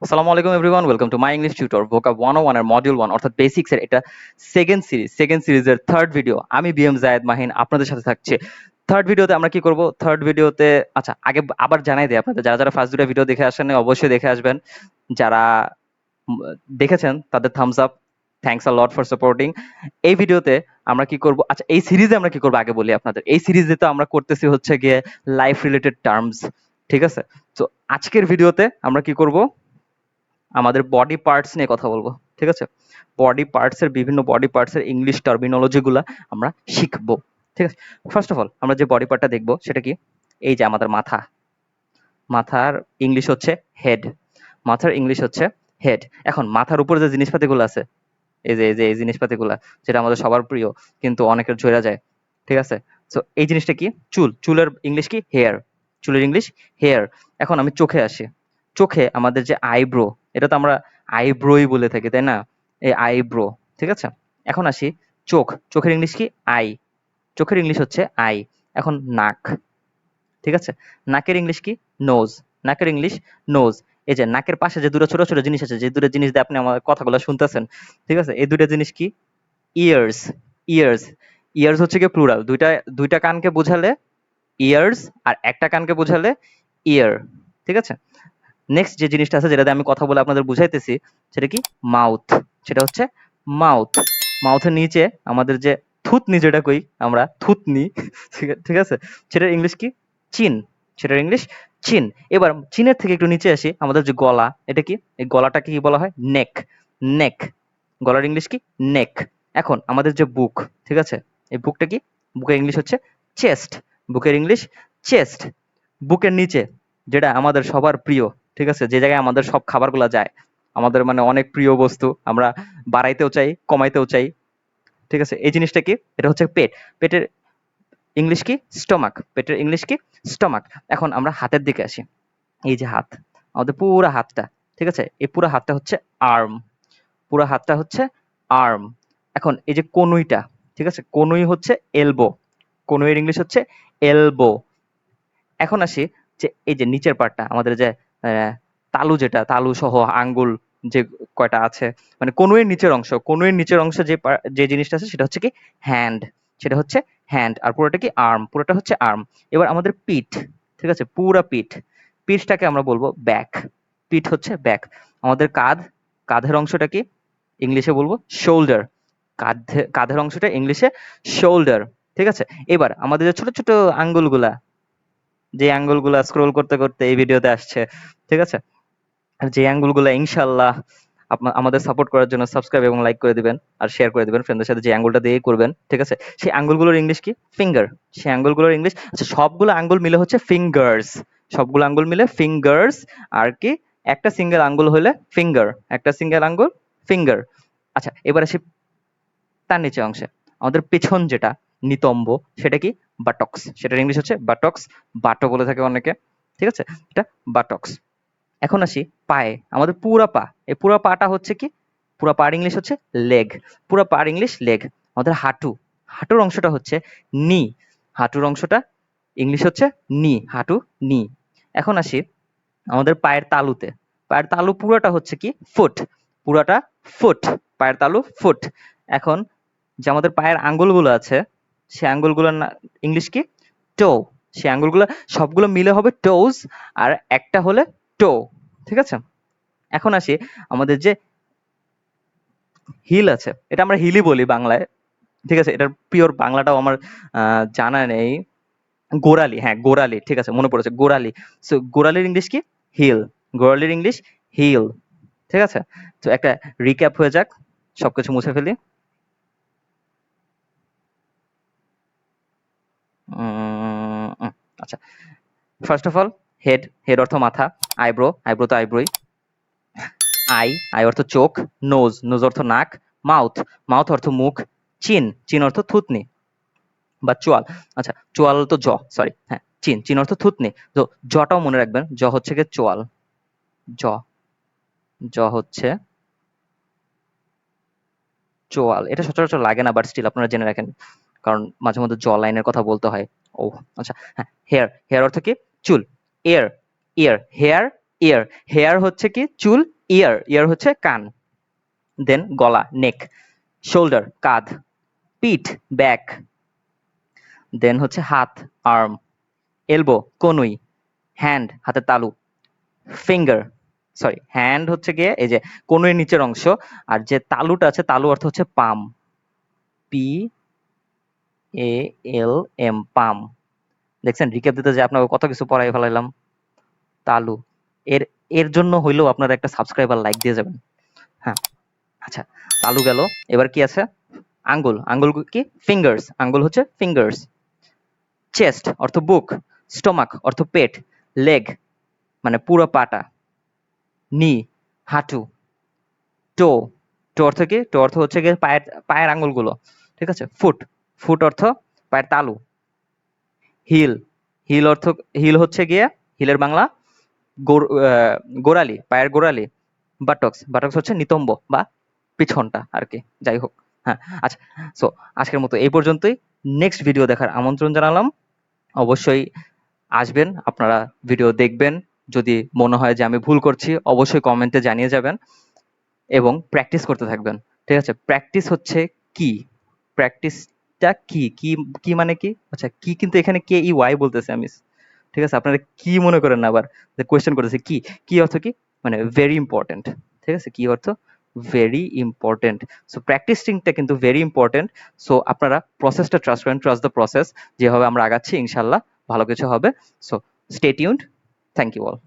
আসসালামু আলাইকুম everyone, welcome to my English tutor ভোকাব 101 এর মডিউল 1 অর্থাৎ বেসিক্স এর এটা সেকেন্ড সিরিজের থার্ড ভিডিও। আমি বিএম জায়েদ মাহিন আপনাদের সাথে থাকছি। থার্ড ভিডিওতে আমরা কি করব? থার্ড ভিডিওতে আচ্ছা আগে আবার জানাই দিই আপনাদের, যারা যারা ফার্স্ট দুটো ভিডিও দেখে আসেন অবশ্যই দেখে আসবেন। যারা উম, দেখেছেন তাদের thumbs up, thanks a lot for supporting. এই ভিডিওতে আমরা কি করব? আচ্ছা, এই সিরিজে আমরা কি করব আগে বলি আপনাদের। এই সিরিজে তো আমরা করতেছি হচ্ছে গিয়ে লাইফ রিলেটেড টার্মস, ঠিক আছে? তো আজকের ভিডিওতে আমরা কি করব? আমাদের বডি পার্টস নিয়ে কথা বলবো, ঠিক আছে? বিভিন্ন বডি পার্টস এর ইংলিশ টার্মিনোলজি গুলা আমরা শিখবো, ঠিক আছে? ফার্স্ট অফ অল আমরা যে বডি পার্টটা দেখবো সেটা কি? এই যে আমাদের মাথা। মাথার ইংলিশ হচ্ছে হেড। মাথার ইংলিশ হচ্ছে হেড। এখন মাথার উপরে যে জিনিসপাতিগুলো আছে, এই জিনিসপাতিগুলা, যেটা আমাদের সবার প্রিয় কিন্তু অনেকের ঝইরা যায়, ঠিক আছে? তো এই জিনিসটা কি? চুল। চুলের ইংলিশ কি? হেয়ার। চুলের ইংলিশ হেয়ার। এখন আমি চোখে আসি। চোখে আমাদের যে আইব্রো, এটা তো আমরা আইব্রোই বলে থাকি, তাই না? এই আইব্রো, ঠিক আছে? এখন আসি চোখ। চোখের ইংলিশ কি? আই। চোখের ইংলিশ হচ্ছে আই। এখন নাক, ঠিক আছে? নাকের ইংলিশ কি? নোজ। নাকের ইংলিশ নোজ। এই যে নাকের পাশে যে দুটো ছোট ছোট জিনিস আছে, যে দুটো জিনিস দিয়ে আপনি আমার কথাগুলো শুনতেছেন, ঠিক আছে? এই দুটো জিনিস কি? ইয়ার্স। ইয়ার্স। ইয়ার্স হচ্ছে কি প্লুরাল। দুইটা দুইটা কানকে বোঝালে ইয়ার্স, আর একটা কানকে বোঝালে ইয়ার, ঠিক আছে? নেক্সট যে জিনিসটা আছে, যেটা দিয়ে আমি কথা বলে আপনাদের বুঝাইতেছি, সেটা কি? মাউথ। সেটা হচ্ছে মাউথ। মাউথের নিচে আমাদের যে থুতনি, যেটা কই আমরা থুতনি, ঠিক আছে? সেটার ইংলিশ কি? চিন। সেটার ইংলিশ চিন। এবার চিনের থেকে একটু নিচে আসি, আমাদের যে গলা, এটা কি? এই গলাটাকে কি বলা হয়? নেক। নেক। গলার ইংলিশ কি? নেক। এখন আমাদের যে বুক, ঠিক আছে? এই বুকটা কি? বুকের ইংলিশ হচ্ছে চেস্ট। বুকের ইংলিশ চেস্ট। বুকের নিচে যেটা আমাদের সবার প্রিয়, ঠিক আছে? যে জায়গায় আমাদের সব খাবারগুলা যায়, আমাদের মানে অনেক প্রিয় বস্তু, আমরা বাড়াইতেও চাই, কমাইতেও চাই, ঠিক আছে? এই জিনিসটা কি? এটা হচ্ছে পেট। পেটের ইংলিশ কি? স্টমাক। পেটের ইংলিশ কি? স্টমাক। এখন আমরা হাতের দিকে আসি। এই যে হাত, আমাদের পুরা হাতটা, ঠিক আছে? এই পুরা হাতটা হচ্ছে আর্ম। পুরা হাতটা হচ্ছে আর্ম। এখন এই যে কনুইটা, ঠিক আছে? কনুই হচ্ছে এলবো। কনুইয়ের ইংলিশ হচ্ছে এলবো। এখন আসি যে এই যে নিচের পার্টটা, আমাদের যে তালু, যেটা তালু সহ আঙ্গুল যে কয়টা আছে, মানে কনুইয়ের নিচের অংশ, কনুইয়ের নিচের অংশ যে জিনিসটা আছে সেটা হচ্ছে কি? হ্যান্ড। সেটা হচ্ছে হ্যান্ড। আর পুরোটা কি? আর্ম। পুরোটা হচ্ছে আর্ম। এবার আমাদের পিঠ, ঠিক আছে? পুরা পিঠ। পিঠটাকে আমরা বলবো ব্যাক। পিঠ হচ্ছে ব্যাক। আমাদের কাঁধ, কাঁধের অংশটা কি? ইংলিশে বলবো শোল্ডার। কাঁধের অংশটা ইংলিশে শোল্ডার, ঠিক আছে? এবার আমাদের যে ছোট ছোট আঙ্গুলগুলা, যে অ্যাঙ্গেলগুলা স্ক্রল করতে করতে এই ভিডিওতে আসছে, ঠিক আছে? আর যে অ্যাঙ্গেলগুলা ইনশাআল্লাহ আমাদের সাপোর্ট করার জন্য সাবস্ক্রাইব এবং লাইক করে দিবেন আর শেয়ার করে দিবেন ফ্রেন্ডদের সাথে, যে অ্যাঙ্গেলটা দিয়েই করবেন, ঠিক আছে? সেই অ্যাঙ্গেলগুলোর ইংলিশ কি? ফিঙ্গার। সেই অ্যাঙ্গেলগুলোর ইংলিশ, আচ্ছা সবগুলো আঙ্গুল মিলে হচ্ছে ফিঙ্গার্স। সবগুলো আঙ্গুল মিলে ফিঙ্গার্স। আর কি? একটা সিঙ্গেল আঙ্গুল হলে ফিঙ্গার। একটা সিঙ্গেল আঙ্গুল ফিঙ্গার। আচ্ছা, এবার আসি তার নিচে অংশে। আমাদের পেছন যেটা নিতম্ব, সেটা কি? বাটক্স। সেটার ইংলিশ হচ্ছে বাটক্স। বাটো বলে থাকে অনেকে, ঠিক আছে? এটা বাটক্স। এখন আসি পায়ে। আমাদের পুরা পা, এই পুরা পাটা হচ্ছে কি? পুরা পার ইংলিশ হচ্ছে লেগ। পুরা পার ইংলিশ লেগ। আমাদের হাঁটু, হাঁটুর অংশটা হচ্ছে নি। হাঁটুর অংশটা ইংলিশ হচ্ছে নি। হাঁটু, নি। এখন আসি আমাদের পায়ের তালুতে। পায়ের তালু পুরাটা হচ্ছে কি? ফুট। পুরাটা ফুট। পায়ের তালু ফুট। এখন যে আমাদের পায়ের আঙ্গুলগুলো আছে, সেই আঙ্গুলগুলোর ইংলিশ কি? টো। সেই আঙ্গুলগুলো সবগুলো মিলে হবে টোজ, আর একটা হলে টো, ঠিক আছে? এখন আসি আমাদের যে হিল আছে, এটা আমরা হিলই বলি বাংলায়, ঠিক আছে? এটার পিওর বাংলাটাও আমার জানা নেই। গোড়ালি, হ্যাঁ গোড়ালি, ঠিক আছে, মনে পড়েছে, গোড়ালি। সো গোড়ালির ইংলিশ কি? হিল। গোড়ালির ইংলিশ হিল, ঠিক আছে? তো একটা রিক্যাপ হয়ে যাক, সবকিছু মুছে ফেলি। আচ্ছা, first of all head. Head অর্থ মাথা। আইব্রো। আইব্রো তো আইব্রোই। আই। আই অর্থ চোখ। নোজ। নোজ অর্থ নাক। মাউথ। মাউথ অর্থ মুখ। চিন। চিন অর্থ থুতনি বা চোয়াল। আচ্ছা, চোয়াল তো জ, সরি, হ্যাঁ, চিন। চিন অর্থ থুতনি। তো জটাও মনে রাখবেন, জ হচ্ছে গিয়ে চোয়াল। জ। জ হচ্ছে চোয়াল। এটা সচরাচর লাগে না, বাট স্টিল আপনারা জেনে রাখেন, কারণ মাঝে মধ্যে জ লাইনের কথা বলতে হয়। ও আচ্ছা, হ্যাঁ, হেয়ার। হেয়ার অর্থ কি? চুল। এয়ার। ইয়ার। হেয়ার, ইয়ার, হেয়ার হচ্ছে কি চুল, ইয়ার ইয়ার হচ্ছে কান, দেন গলা নেক, শোল্ডার কাঁধ, পিঠ ব্যাক, দেন হচ্ছে হাত আর্ম, এলবো কনুই, হ্যান্ড হাতের তালু, ফিঙ্গার সরি হ্যান্ড হচ্ছে গিয়ে এই যে কনুইয়ের নিচের অংশ, আর যে তালুটা আছে তালু অর্থ হচ্ছে পাম, পি এ এল এম পাম। দেখছেন রিক্যাপ দিতে যে আপনাকে কত কিছু পড়াই ফেলাইলাম। তালু, এর এর জন্য হইলেও আপনারা একটা সাবস্ক্রাইব আর লাইক দিয়ে যাবেন। হ্যাঁ, আচ্ছা তালু গেল, এবার কি আছে? আঙ্গুল, আঙ্গুল কি ফিঙ্গার্স, আঙ্গুল হচ্ছে ফিঙ্গার্স। চেস্ট অর্থ বুক, স্টোমাক অর্থ পেট, লেগ মানে পুরো পাটা, নি হাঁটু, টো, টো অর্থ কি? টো অর্থ হচ্ছে গিয়ে পায়ের পায়ের আঙ্গুলগুলো, ঠিক আছে? ফুট, ফুট অর্থ পায়ের তালু। হিল, হিল অর্থ, হিল হচ্ছে গিয়ে হিলের বাংলা গোড়ালি, পায়ের গোড়ালি। বাটক্স, বাটক্স হচ্ছে নিতম্ব বা পিছনটা আর কি, যাই হোক। হ্যাঁ, আচ্ছা, সো আজকের মতো এই পর্যন্তই। নেক্সট ভিডিও দেখার আমন্ত্রণ জানালাম। অবশ্যই আসবেন, আপনারা ভিডিও দেখবেন। যদি মনে হয় যে আমি ভুল করছি অবশ্যই কমেন্টে জানিয়ে যাবেন এবং প্র্যাকটিস করতে থাকবেন। ঠিক আছে? প্র্যাকটিস হচ্ছে কি? প্র্যাকটিসটা কি? কি কি মানে কি? আচ্ছা কি কিন্তু এখানে কে ই ওয়াই বলতেছি আমি। ঠিক আছে? আপনারা কি মনে করেন না আবার যে কোয়েশ্চেন করতেছি কি? কি অর্থ কি? মানে ভেরি ইম্পর্টেন্ট। ঠিক আছে? কি অর্থ? Very important. সো প্র্যাকটিসিংটা কিন্তু ভেরি ইম্পর্টেন্ট। সো আপনারা প্রসেসটা ট্রাস্ট করেন, ট্রাস্ট দ্য প্রসেস। যেভাবে আমরা আগাচ্ছি ইনশাআল্লাহ ভালো কিছু হবে। So stay tuned. Thank you all.